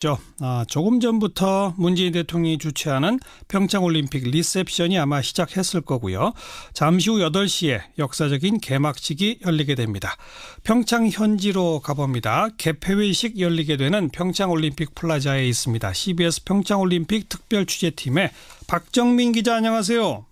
있었죠. 조금 전부터 문재인 대통령이 주최하는 평창올림픽 리셉션이 아마 시작했을 거고요. 잠시 후 8시에 역사적인 개막식이 열리게 됩니다. 평창 현지로 가봅니다. 개폐회식 열리게 되는 평창올림픽 플라자에 있습니다. CBS 평창올림픽 특별취재팀의 박정민 기자, 안녕하세요.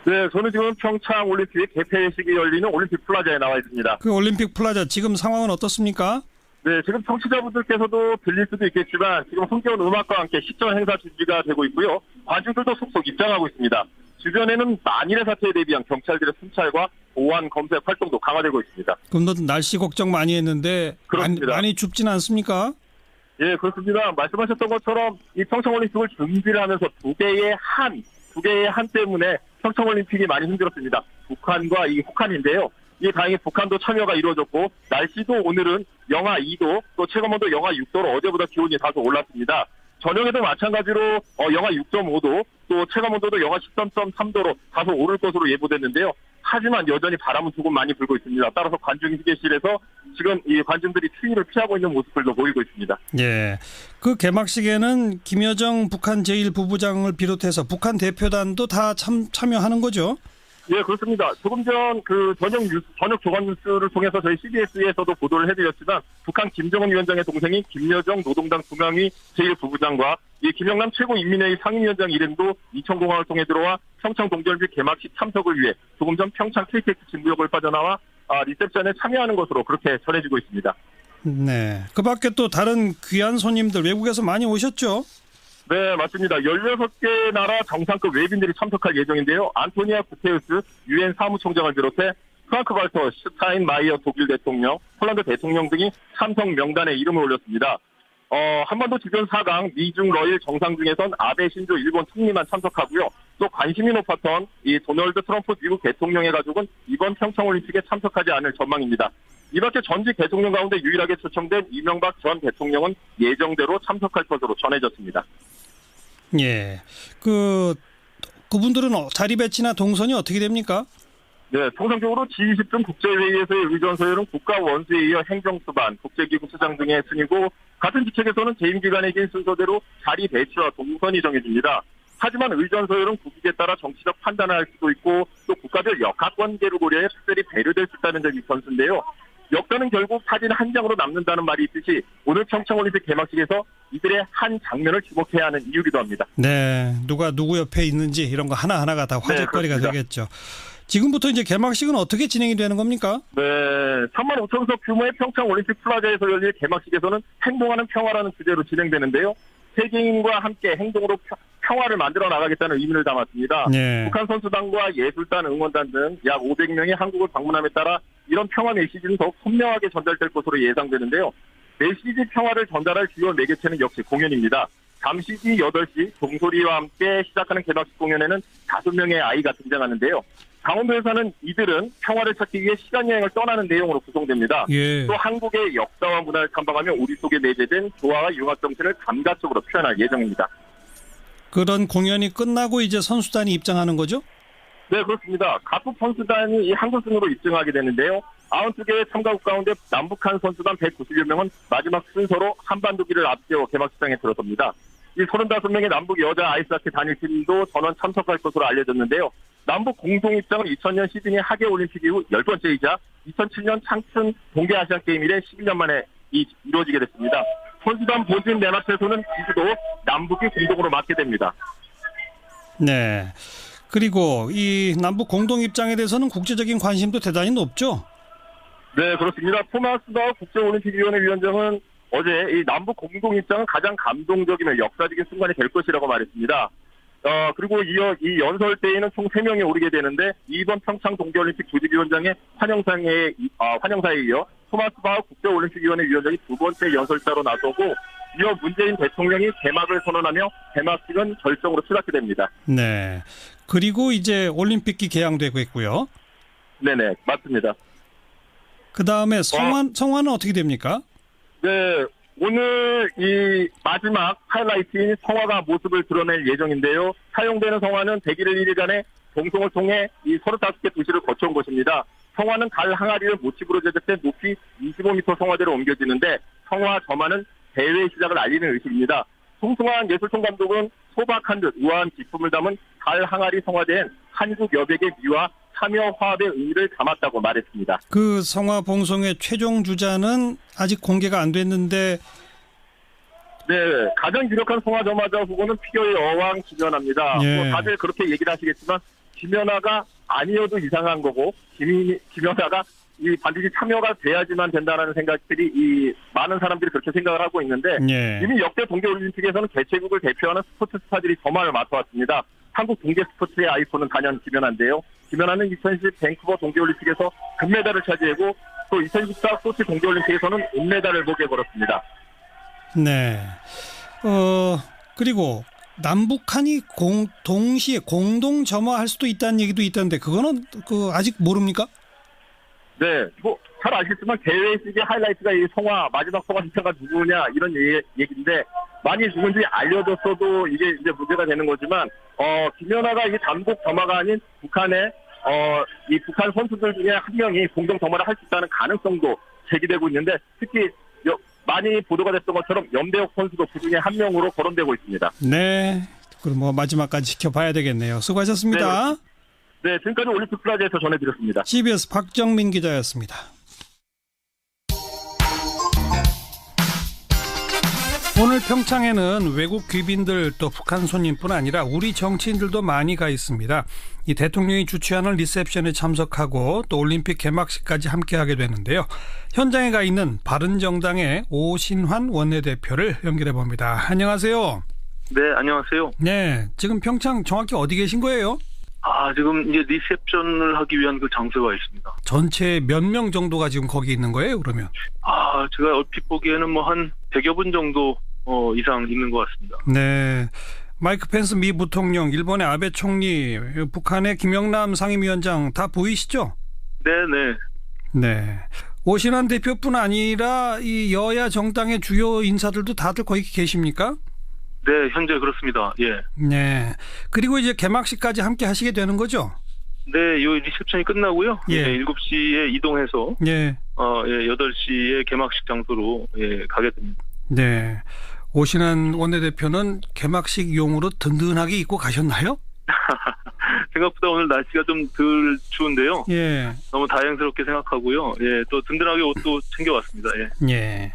네, 저는 지금 평창올림픽 개폐식이 열리는 올림픽 플라자에 나와 있습니다. 그 올림픽 플라자 지금 상황은 어떻습니까? 네, 지금 청취자분들께서도 들릴 수도 있겠지만 지금 흥겨운 음악과 함께 시청 행사 준비가 되고 있고요. 관중들도 속속 입장하고 있습니다. 주변에는 만일의 사태에 대비한 경찰들의 순찰과 보안 검색 활동도 강화되고 있습니다. 그럼 너 날씨 걱정 많이 했는데 많이 춥진 않습니까? 예, 그렇습니다. 말씀하셨던 것처럼 이 평창올림픽을 준비를 하면서 두 개의 한 때문에 평창올림픽이 많이 힘들었습니다. 북한과 이 혹한인데요. 이 다행히 북한도 참여가 이루어졌고 날씨도 오늘은 영하 2도 또 체감온도 영하 6도로 어제보다 기온이 다소 올랐습니다. 저녁에도 마찬가지로 영하 6.5도 또 체감온도도 영하 13.3도로 다소 오를 것으로 예보됐는데요. 하지만 여전히 바람은 조금 많이 불고 있습니다. 따라서 관중 휴게실에서 지금 이 관중들이 추위를 피하고 있는 모습들도 보이고 있습니다. 예, 그 개막식에는 김여정 북한 제1부부장을 비롯해서 북한 대표단도 다 참여하는 거죠? 예, 그렇습니다. 조금 전 저녁 조간 뉴스를 통해서 저희 CBS에서도 보도를 해드렸지만 북한 김정은 위원장의 동생인 김여정 노동당 중앙위 제1부부장과 이 김영남 최고인민회의 상임위원장 일행도 이천공항을 통해 들어와 평창 동계올림픽 개막식 참석을 위해 조금 전 평창 KTX 진구역을 빠져나와 리셉션에 참여하는 것으로 그렇게 전해지고 있습니다. 네, 그 밖에 또 다른 귀한 손님들 외국에서 많이 오셨죠? 네, 맞습니다. 16개 나라 정상급 외빈들이 참석할 예정인데요. 안토니아 구테우스 유엔 사무총장을 비롯해 프랑크 발터 슈타인마이어 독일 대통령, 폴란드 대통령 등이 참석 명단에 이름을 올렸습니다. 한반도 주변 4강 미중 러일 정상중에선 아베 신조 일본 총리만 참석하고요. 또 관심이 높았던 이 도널드 트럼프 미국 대통령의 가족은 이번 평창올림픽에 참석하지 않을 전망입니다. 이 밖에 전직 대통령 가운데 유일하게 초청된 이명박 전 대통령은 예정대로 참석할 것으로 전해졌습니다. 예, 그분들은 자리 배치나 동선이 어떻게 됩니까? 네, 통상적으로 G20 등 국제회의에서의 의전 서열은 국가 원수에 이어 행정수반, 국제기구 수장 등의 순이고 같은 직책에서는 재임 기간에 긴 순서대로 자리 배치와 동선이 정해집니다. 하지만 의전 서열은 국익에 따라 정치적 판단을 할 수도 있고 또 국가별 역학관계를 고려해 특별히 배려될 수 있다는 점이 변수인데요. 역사는 결국 사진 한 장으로 남는다는 말이 있듯이 오늘 평창올림픽 개막식에서 이들의 한 장면을 주목해야 하는 이유기도 합니다. 네, 누가 누구 옆에 있는지 이런 거 하나하나가 다 화제거리가 되겠죠. 지금부터 이제 개막식은 어떻게 진행이 되는 겁니까? 네, 3만 5천석 규모의 평창올림픽 플라자에서 열릴 개막식에서는 행동하는 평화라는 주제로 진행되는데요. 세계인과 함께 행동으로 평화를 만들어 나가겠다는 의미를 담았습니다. 네. 북한 선수단과 예술단, 응원단 등 약 500명이 한국을 방문함에 따라 이런 평화 메시지는 더욱 선명하게 전달될 것으로 예상되는데요. 메시지 평화를 전달할 주요 매개체는 역시 공연입니다. 잠시 뒤 8시 종소리와 함께 시작하는 개막식 공연에는 5명의 아이가 등장하는데요. 강원도에서는 이들은 평화를 찾기 위해 시간여행을 떠나는 내용으로 구성됩니다. 예. 또 한국의 역사와 문화를 탐방하며 우리 속에 내재된 조화와 융합 정신을 감각적으로 표현할 예정입니다. 그런 공연이 끝나고 이제 선수단이 입장하는 거죠? 네, 그렇습니다. 각국 선수단이 이 한국 순으로 입증하게 되는데요. 92개의 참가국 가운데 남북한 선수단 190여 명은 마지막 순서로 한반도기를 앞세워 개막식장에 들어섭니다. 이 35명의 남북 여자 아이스하키 단일팀도 전원 참석할 것으로 알려졌는데요. 남북 공동 입장은 2000년 시드니 하계올림픽 이후 10번째이자 2007년 창춘 동계아시안게임 이래 11년 만에 이루어지게 됐습니다. 선수단 본진 맨 앞에서는 지수도 남북이 공동으로 맡게 됩니다. 네. 그리고 이 남북 공동 입장에 대해서는 국제적인 관심도 대단히 높죠? 네, 그렇습니다. 토마스 바흐 국제올림픽위원회 위원장은 어제 이 남북 공동 입장은 가장 감동적이며 역사적인 순간이 될 것이라고 말했습니다. 그리고 이어 이 연설 때에는 총 3명이 오르게 되는데 이번 평창 동계올림픽 조직위원장의 환영사에 이어 토마스 바흐 국제올림픽위원회 위원장이 두 번째 연설자로 나서고 이어 문재인 대통령이 개막을 선언하며 개막식은 결정으로 치닫게 됩니다. 네. 그리고 이제 올림픽이 개항되고 있고요. 네네, 맞습니다. 그 다음에 성화는 어떻게 됩니까? 네, 오늘 이 마지막 하이라이트인 성화가 모습을 드러낼 예정인데요. 사용되는 성화는 101일간의 동송을 통해 이 35개 도시를 거쳐온 것입니다. 성화는 달 항아리를 모티브로 제작된 높이 25m 성화대로 옮겨지는데 성화 점화는 대회 시작을 알리는 의식입니다. 송승환 예술총 감독은 소박한 듯 우아한 기품을 담은 달 항아리 성화대엔 한국 여백의 미와 참여 화합의 의미를 담았다고 말했습니다. 그 성화 봉송의 최종 주자는 아직 공개가 안 됐는데 네, 가장 유력한 성화점화자 후보는 피겨의 어왕 김연아입니다. 예. 뭐 다들 그렇게 얘기를 하시겠지만 김연아가 아니어도 이상한 거고 김연아가 반드시 참여가 돼야지만 된다는 생각들이 많은 사람들이 그렇게 생각을 하고 있는데 예. 이미 역대 동계올림픽에서는 개최국을 대표하는 스포츠 스타들이 저만을 맡아왔습니다. 한국 동계 스포츠의 아이콘은 단연 김연아인데요. 김연아는 2010 밴쿠버 동계올림픽에서 금메달을 차지하고 또 2014 소치 동계올림픽에서는 은메달을 목에 걸었습니다. 네. 그리고 남북한이 동시에 공동 점화할 수도 있다는 얘기도 있던데 그거는 아직 모릅니까? 네, 뭐 잘 아시겠지만 대회식의 하이라이트가 이 성화 마지막 성화 주자가 누구냐 이런 얘기인데 많이 누군지 알려졌어도 이게 이제 문제가 되는 거지만 김연아가 이 단독 점화가 아닌 북한의 이 북한 선수들 중에 한 명이 공동 점화를 할 수 있다는 가능성도 제기되고 있는데 특히 많이 보도가 됐던 것처럼 염대혁 선수도 그 중에 한 명으로 거론되고 있습니다. 네, 그럼 뭐 마지막까지 지켜봐야 되겠네요. 수고하셨습니다. 네, 지금까지 올림픽 플라자에서 전해드렸습니다. CBS 박정민 기자였습니다. 오늘 평창에는 외국 귀빈들 또 북한 손님뿐 아니라 우리 정치인들도 많이 가 있습니다. 이 대통령이 주최하는 리셉션에 참석하고 또 올림픽 개막식까지 함께하게 되는데요. 현장에 가 있는 바른정당의 오신환 원내대표를 연결해 봅니다. 안녕하세요. 네, 안녕하세요. 네, 지금 평창 정확히 어디 계신 거예요? 지금 이제 리셉션을 하기 위한 그 장소가 있습니다. 전체 몇 명 정도가 지금 거기 있는 거예요, 그러면? 제가 얼핏 보기에는 뭐 한 100여 분 정도 이상 있는 것 같습니다. 네. 마이크 펜스 미 부통령, 일본의 아베 총리, 북한의 김영남 상임위원장 다 보이시죠? 네네. 네. 오신환 대표뿐 아니라 이 여야 정당의 주요 인사들도 다들 거기 계십니까? 네, 현재 그렇습니다. 예. 네. 그리고 이제 개막식까지 함께 하시게 되는 거죠? 네, 이 리셉션이 끝나고요. 예. 7시에 이동해서 예. 8시에 개막식 장소로 가게 됩니다. 네. 오신환 원내대표는 개막식용으로 든든하게 입고 가셨나요? 생각보다 오늘 날씨가 좀 덜 추운데요. 예. 너무 다행스럽게 생각하고요. 예, 또 든든하게 옷도 챙겨왔습니다. 예. 예.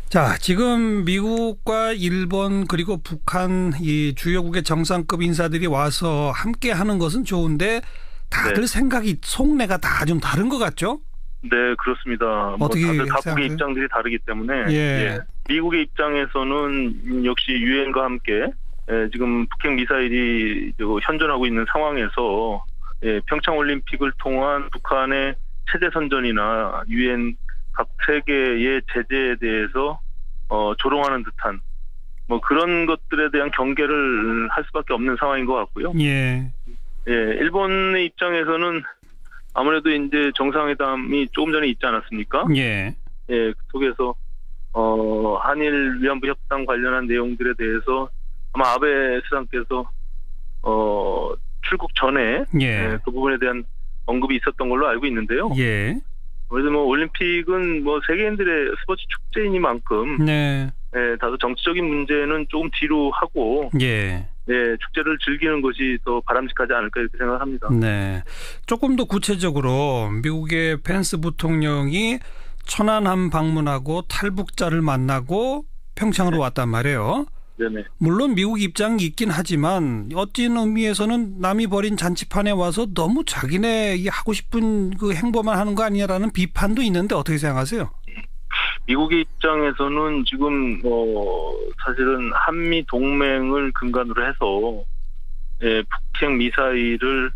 자, 지금 미국과 일본 그리고 북한 이 주요국의 정상급 인사들이 와서 함께 하는 것은 좋은데 다들 생각이 속내가 다 좀 다른 것 같죠? 네, 그렇습니다. 어떻게 다들 각국의 생각하세요? 입장들이 다르기 때문에 예. 미국의 입장에서는 역시 유엔과 함께 지금 북핵 미사일이 현존하고 있는 상황에서 평창올림픽을 통한 북한의 체제 선전이나 유엔 각 세계의 제재에 대해서 조롱하는 듯한 뭐 그런 것들에 대한 경계를 할 수밖에 없는 상황인 것 같고요. 예. 일본의 입장에서는 아무래도 이제 정상회담이 조금 전에 있지 않았습니까? 예. 그 속에서 한일 위안부 협상 관련한 내용들에 대해서 아마 아베 수상께서 출국 전에 그 부분에 대한 언급이 있었던 걸로 알고 있는데요. 예. 그래서 뭐 올림픽은 뭐 세계인들의 스포츠 축제이니만큼 다소 정치적인 문제는 조금 뒤로 하고 축제를 즐기는 것이 더 바람직하지 않을까 이렇게 생각합니다. 네. 조금 더 구체적으로 미국의 펜스 부통령이 천안함 방문하고 탈북자를 만나고 평창으로 왔단 말이에요. 네네. 물론 미국 입장이 있긴 하지만 어떤 의미에서는 남이 벌인 잔치판에 와서 너무 자기네 하고 싶은 그 행보만 하는 거 아니냐라는 비판도 있는데 어떻게 생각하세요? 미국의 입장에서는 지금 사실은 한미 동맹을 근간으로 해서 북핵 미사일을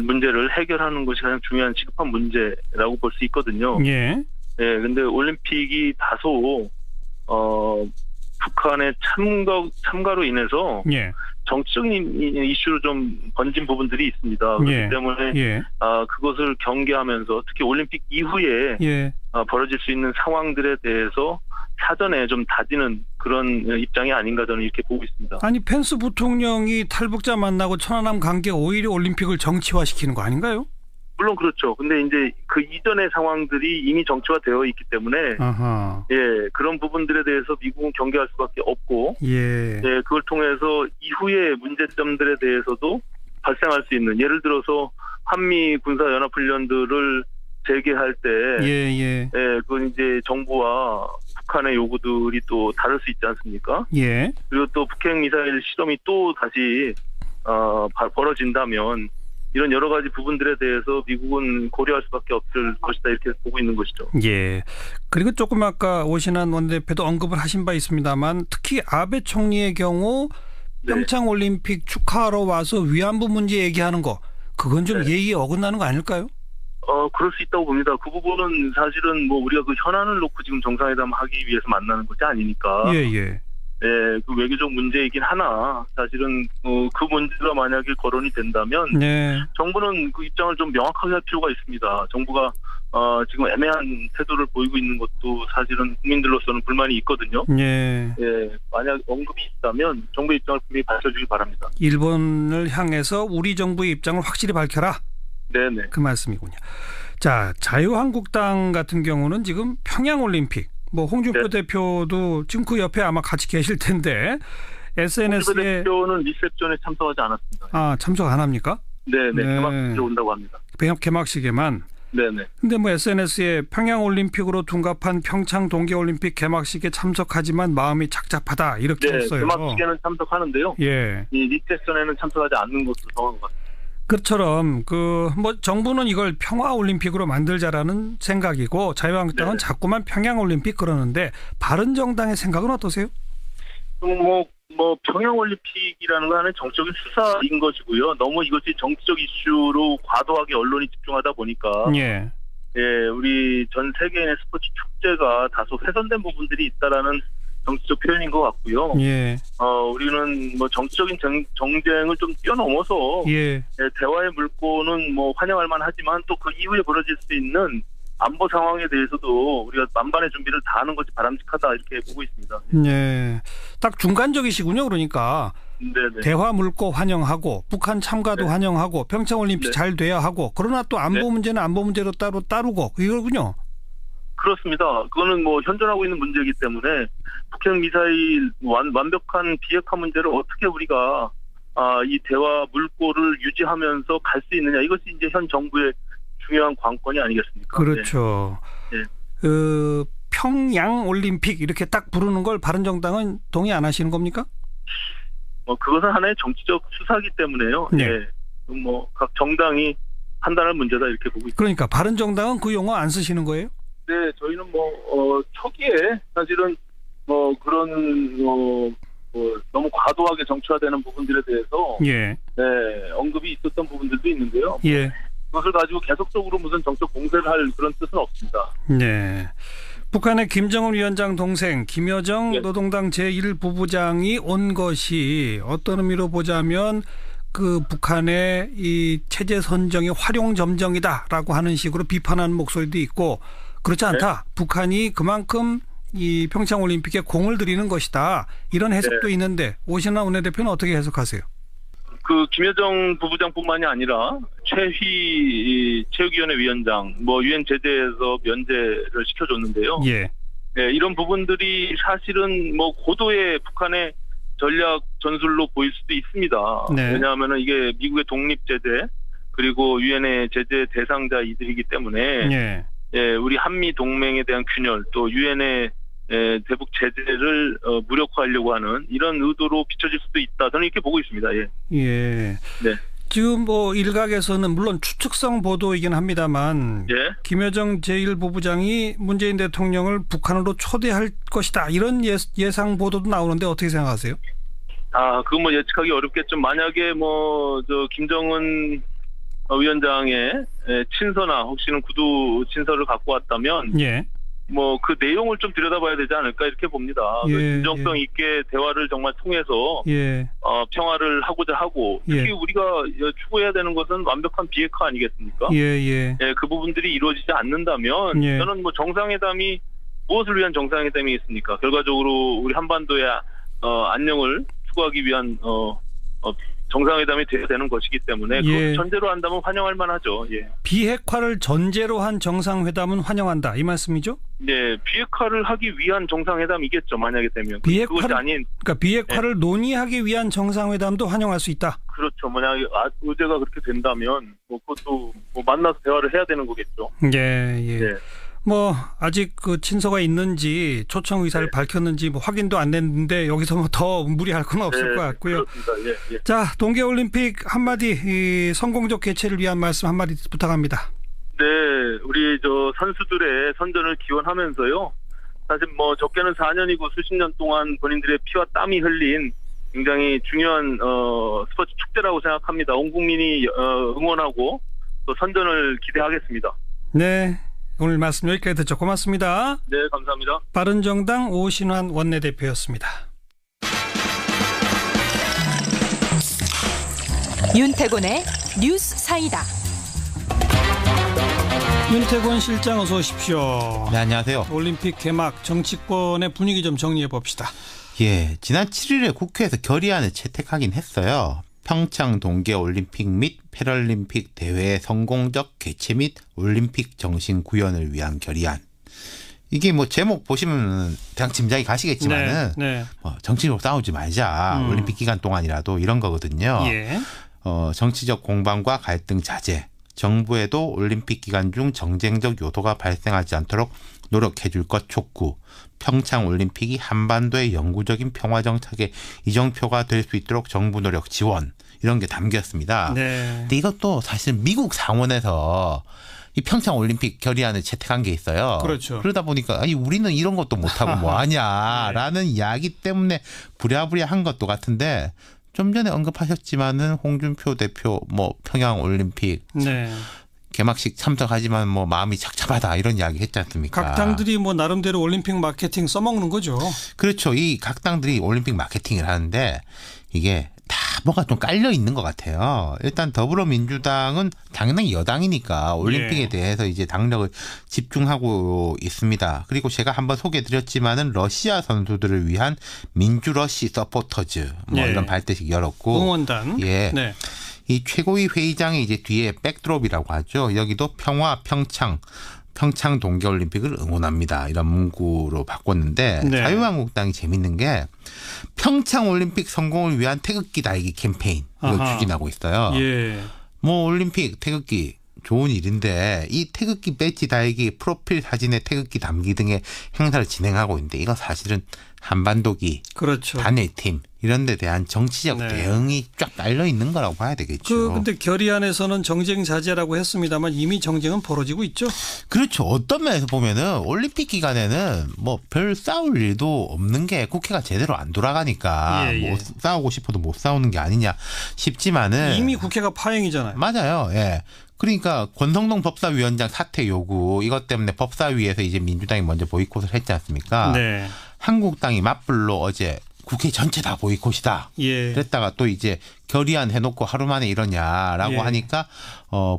문제를 해결하는 것이 가장 중요한 시급한 문제라고 볼 수 있거든요. 예. 근데 올림픽이 다소 북한의 참가로 인해서 정치적인 이슈로 좀 번진 부분들이 있습니다. 그렇기 때문에 그것을 경계하면서 특히 올림픽 이후에 벌어질 수 있는 상황들에 대해서 사전에 좀 다지는 그런 입장이 아닌가 저는 이렇게 보고 있습니다. 아니 펜스 부통령이 탈북자 만나고 천안함 관계 오히려 올림픽을 정치화시키는 거 아닌가요? 물론 그렇죠. 근데 이제 그 이전의 상황들이 이미 정치화 되어 있기 때문에 예, 그런 부분들에 대해서 미국은 경계할 수밖에 없고 예, 그걸 통해서 이후의 문제점들에 대해서도 발생할 수 있는, 예를 들어서 한미 군사 연합 훈련들을 재개할 때 그건 이제 정부와 북한의 요구들이 또 다를 수 있지 않습니까? 예. 그리고 또 북핵 미사일 실험이 또 다시 벌어진다면 이런 여러 가지 부분들에 대해서 미국은 고려할 수밖에 없을 것이다, 이렇게 보고 있는 것이죠. 예. 그리고 조금 아까 오신환 원내대표도 언급을 하신 바 있습니다만, 특히 아베 총리의 경우 평창 올림픽 축하하러 와서 위안부 문제 얘기하는 거, 그건 좀 예의에 어긋나는 거 아닐까요? 그럴 수 있다고 봅니다. 그 부분은 사실은 뭐 우리가 그 현안을 놓고 지금 정상회담 하기 위해서 만나는 것이 아니니까. 그 외교적 문제이긴 하나, 사실은 그 문제가 만약에 거론이 된다면 정부는 그 입장을 좀 명확하게 할 필요가 있습니다. 정부가 지금 애매한 태도를 보이고 있는 것도 사실은 국민들로서는 불만이 있거든요. 만약 언급이 있다면 정부의 입장을 분명히 밝혀주기 바랍니다. 일본을 향해서 우리 정부의 입장을 확실히 밝혀라. 네네. 그 말씀이군요. 자, 자유한국당 같은 경우는 지금 평양올림픽, 뭐 홍준표 대표도 지금 그 옆에 아마 같이 계실 텐데, SNS에. 홍준표 대표는 리셉션에 참석하지 않았습니다. 아, 참석 안 합니까? 네네. 개막식에 온다고 합니다. 개막식에만. 네네. 근데 뭐 SNS에 평양올림픽으로 둔갑한 평창 동계올림픽 개막식에 참석하지만 마음이 착잡하다, 이렇게 했어요. 개막식에는 참석하는데요. 이 리셉션에는 참석하지 않는 것으로 정한 것 같습니다. 그처럼 뭐 정부는 이걸 평화올림픽으로 만들자라는 생각이고, 자유한국당은 자꾸만 평양올림픽 그러는데, 바른정당의 생각은 어떠세요? 뭐 평양올림픽이라는 건 하나의 정적인 수사인 것이고요. 너무 이것이 정치적 이슈로 과도하게 언론이 집중하다 보니까 우리 전 세계인의 스포츠 축제가 다소 훼손된 부분들이 있다라는 정치적 표현인 것 같고요. 우리는 뭐 정치적인 정쟁을 좀 뛰어넘어서 대화의 물꼬는 뭐 환영할 만하지만, 또 그 이후에 벌어질 수 있는 안보 상황에 대해서도 우리가 만반의 준비를 다하는 것이 바람직하다, 이렇게 보고 있습니다. 딱 중간적이시군요. 그러니까 대화 물꼬 환영하고, 북한 참가도 환영하고, 평창올림픽 잘 돼야 하고, 그러나 또 안보 문제는 안보 문제로 따로 따르고, 이거군요. 그렇습니다. 그거는 뭐 현존하고 있는 문제이기 때문에 북핵 미사일 완벽한 비핵화 문제를 어떻게 우리가 이 대화 물꼬를 유지하면서 갈 수 있느냐, 이것이 이제 현 정부의 중요한 관건이 아니겠습니까? 그렇죠. 평양 올림픽 이렇게 딱 부르는 걸 바른정당은 동의 안 하시는 겁니까? 그것은 하나의 정치적 수사이기 때문에요. 뭐 각 정당이 판단할 문제다, 이렇게 보고 있습니다. 그러니까 바른정당은 그 용어 안 쓰시는 거예요? 네, 저희는 초기에 사실은 그런 너무 과도하게 정치화되는 부분들에 대해서 언급이 있었던 부분들도 있는데요. 그것을 가지고 계속적으로 무슨 정책 공세를 할 그런 뜻은 없습니다. 북한의 김정은 위원장 동생 김여정 노동당 제1부부장이 온 것이 어떤 의미로 보자면 그 북한의 이 체제 선정의 활용점정이다라고 하는 식으로 비판하는 목소리도 있고, 그렇지 않다. 북한이 그만큼 이 평창올림픽에 공을 들이는 것이다, 이런 해석도 있는데, 오신환 원내대표는 어떻게 해석하세요? 그 김여정 부부장뿐만이 아니라 최휘 체육위원회 위원장, 뭐 유엔 제재에서 면제를 시켜줬는데요. 이런 부분들이 사실은 뭐 고도의 북한의 전략 전술로 보일 수도 있습니다. 왜냐하면 이게 미국의 독립 제재, 그리고 유엔의 제재 대상자 이들이기 때문에 우리 한미 동맹에 대한 균열, 또 유엔의 대북 제재를 무력화하려고 하는 이런 의도로 비춰질 수도 있다, 저는 이렇게 보고 있습니다. 지금 뭐 일각에서는 물론 추측성 보도이긴 합니다만, 김여정 제1부부장이 문재인 대통령을 북한으로 초대할 것이다, 이런 예상 보도도 나오는데 어떻게 생각하세요? 그건 뭐 예측하기 어렵겠죠. 만약에 김정은 위원장의 친서나 혹시는 구두 친서를 갖고 왔다면 그 내용을 좀 들여다봐야 되지 않을까, 이렇게 봅니다. 진정성 있게 대화를 정말 통해서 평화를 하고자 하고, 특히 우리가 추구해야 되는 것은 완벽한 비핵화 아니겠습니까? 그 부분들이 이루어지지 않는다면 저는 정상회담이 무엇을 위한 정상회담이겠습니까? 결과적으로 우리 한반도의 안녕을 추구하기 위한 정상회담이 돼야 되는 것이기 때문에 예. 그 전제로 한다면 환영할 만하죠. 예. 비핵화를 전제로 한 정상회담은 환영한다 이 말씀이죠? 네, 비핵화를 하기 위한 정상회담이겠죠. 만약에 되면 그것이 아닌 그러니까 비핵화를 논의하기 위한 정상회담도 환영할 수 있다. 그렇죠. 만약에 의제가 그렇게 된다면 뭐 그것도 뭐 만나서 대화를 해야 되는 거겠죠. 예, 예. 네. 뭐 아직 그 친서가 있는지 초청 의사를 네. 밝혔는지 뭐 확인도 안 됐는데 여기서 뭐 더 무리할 건 없을 것 같고요. 그렇습니다. 예, 예. 자, 동계올림픽 한마디 이 성공적 개최를 위한 말씀 한마디 부탁합니다. 네, 우리 선수들의 선전을 기원하면서요. 사실 뭐 적게는 4년이고 수십 년 동안 본인들의 피와 땀이 흘린 굉장히 중요한 스포츠 축제라고 생각합니다. 온 국민이 응원하고 또 선전을 기대하겠습니다. 네. 오늘 말씀 여기까지 듣죠. 고맙습니다. 네, 감사합니다. 바른정당 오신환 원내대표였습니다. 윤태곤의 뉴스 사이다. 윤태곤 실장 어서 오십시오. 네, 안녕하세요. 올림픽 개막 정치권의 분위기 좀 정리해 봅시다. 예, 지난 7일에 국회에서 결의안을 채택하긴 했어요. 평창 동계올림픽 및 패럴림픽 대회의 성공적 개최 및 올림픽 정신 구현을 위한 결의안. 이게 뭐 제목 보시면 대강 짐작이 가시겠지만은 네. 뭐 정치적으로 싸우지 말자. 올림픽 기간 동안이라도 이런 거거든요. 예. 정치적 공방과 갈등 자제. 정부에도 올림픽 기간 중 정쟁적 요소가 발생하지 않도록 노력해 줄 것 촉구. 평창 올림픽이 한반도의 영구적인 평화 정착의 이정표가 될 수 있도록 정부 노력 지원. 이런 게 담겼습니다. 네. 근데 이것도 사실 미국 상원에서 이 평창 올림픽 결의안을 채택한 게 있어요. 그렇죠. 그러다 보니까 아니 우리는 이런 것도 못하고 뭐 하냐라는 이야기 때문에 부랴부랴 한 것도 같은데 좀 전에 언급하셨지만은 홍준표 대표 뭐 평양 올림픽 네. 개막식 참석하지만 뭐 마음이 착잡하다 이런 이야기 했지 않습니까? 각 당들이 뭐 나름대로 올림픽 마케팅 써먹는 거죠. 그렇죠. 이 각 당들이 올림픽 마케팅을 하는데 이게 다 뭐가 좀 깔려 있는 것 같아요. 일단 더불어민주당은 당연히 여당이니까 올림픽에 예. 대해서 이제 당력을 집중하고 있습니다. 그리고 제가 한번 소개해드렸지만은 러시아 선수들을 위한 민주러시 서포터즈 뭐 예. 이런 발대식 열었고 응원단. 예. 네. 이 최고위 회의장이 이제 뒤에 백드롭이라고 하죠. 여기도 평화 평창 동계올림픽을 응원합니다. 이런 문구로 바꿨는데 네. 자유한국당이 재밌는 게 평창올림픽 성공을 위한 태극기 달기 캠페인 이걸 아하. 추진하고 있어요. 예. 뭐 올림픽 태극기 좋은 일인데 이 태극기 배지 달기 프로필 사진에 태극기 담기 등의 행사를 진행하고 있는데 이건 사실은 한반도기 그렇죠. 단일팀 이런 데 대한 정치적 네. 대응이 쫙 깔려 있는 거라고 봐야 되겠죠. 근데 결의안에서는 정쟁 자제라고 했습니다만 이미 정쟁은 벌어지고 있죠. 그렇죠. 어떤 면에서 보면은 올림픽 기간에는 뭐 별 싸울 일도 없는 게 국회가 제대로 안 돌아가니까 예, 예. 뭐 싸우고 싶어도 못 싸우는 게 아니냐 싶지만은 이미 국회가 파행이잖아요. 맞아요. 예. 그러니까 권성동 법사위원장 사퇴 요구 이것 때문에 법사위에서 이제 민주당이 먼저 보이콧을 했지 않습니까? 네. 한국당이 맞불로 어제 국회 전체 다 보이콧이다. 예. 그랬다가 또 이제 결의안 해놓고 하루 만에 이러냐라고 예. 하니까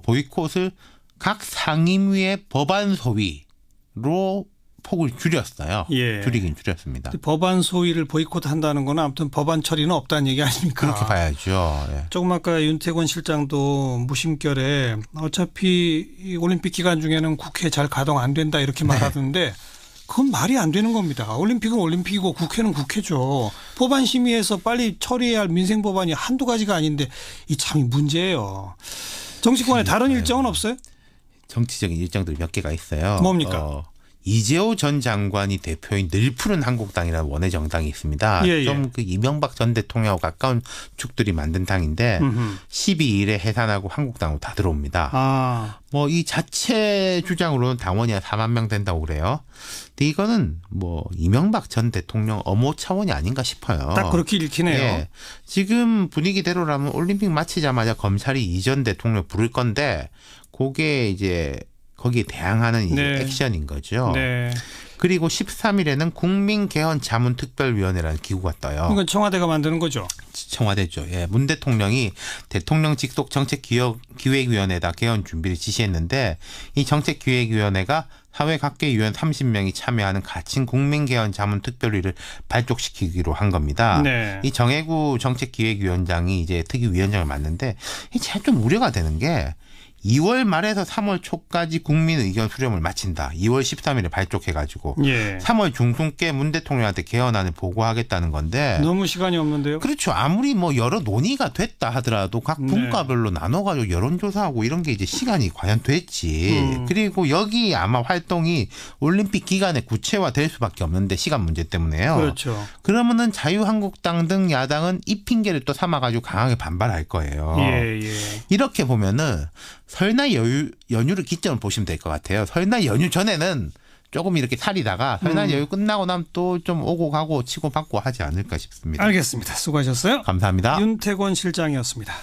보이콧을 각 상임위의 법안 소위로 폭을 줄였어요. 예. 줄이긴 줄였습니다. 법안 소위를 보이콧한다는 건 아무튼 법안 처리는 없다는 얘기 아닙니까? 그렇게 봐야죠. 예. 조금 아까 윤태곤 실장도 무심결에 어차피 이 올림픽 기간 중에는 국회 잘 가동 안 된다 이렇게 말하던데 그건 말이 안 되는 겁니다. 올림픽은 올림픽이고 국회는 국회죠. 법안 심의해서 빨리 처리해야 할 민생 법안이 한두 가지가 아닌데 이 참이 문제예요. 정치권에 다른 일정은 없어요? 정치적인 일정들이 몇 개가 있어요. 뭡니까? 이재호 전 장관이 대표인 늘푸른 한국당이라는 원외 정당이 있습니다. 예, 예. 좀 그 이명박 전 대통령하고 가까운 축들이 만든 당인데 12일에 해산하고 한국당으로 다 들어옵니다. 아, 뭐 이 자체 주장으로는 당원이 한 4만 명 된다고 그래요. 근데 이거는 뭐 이명박 전 대통령 엄호 차원이 아닌가 싶어요. 딱 그렇게 읽히네요. 예. 지금 분위기대로라면 올림픽 마치자마자 검찰이 이 전 대통령 부를 건데 그게 이제 거기에 대항하는 이제 네. 액션인 거죠. 네. 그리고 13일에는 국민개헌자문특별위원회라는 기구가 떠요. 이건 청와대가 만드는 거죠. 청와대죠. 예, 문 대통령이 대통령 직속 정책기획위원회에다 개헌 준비를 지시했는데 이 정책기획위원회가 사회각계위원 30명이 참여하는 가칭 국민개헌 자문특별위를 발족시키기로 한 겁니다. 네. 이 정혜구 정책기획위원장이 이제 특위위원장을 맡는데 제가 좀 우려가 되는 게 2월 말에서 3월 초까지 국민 의견 수렴을 마친다. 2월 13일에 발족해가지고 3월 중순께 문 대통령한테 개헌안을 보고하겠다는 건데 너무 시간이 없는데요. 그렇죠. 아무리 뭐 여러 논의가 됐다 하더라도 각 분과별로 나눠가지고 여론조사하고 이런 게 이제 시간이 과연 됐지. 그리고 여기 아마 활동이 올림픽 기간에 구체화될 수밖에 없는데 시간 문제 때문에요. 그렇죠. 그러면은 자유한국당 등 야당은 이 핑계를 또 삼아가지고 강하게 반발할 거예요. 이렇게 보면은 설날 연휴를 기점으로 보시면 될 것 같아요. 설날 연휴 전에는 조금 이렇게 살이다가 설날 연휴 끝나고 나면 또 좀 오고 가고 치고 받고 하지 않을까 싶습니다. 알겠습니다. 수고하셨어요. 감사합니다. 윤태권 실장이었습니다.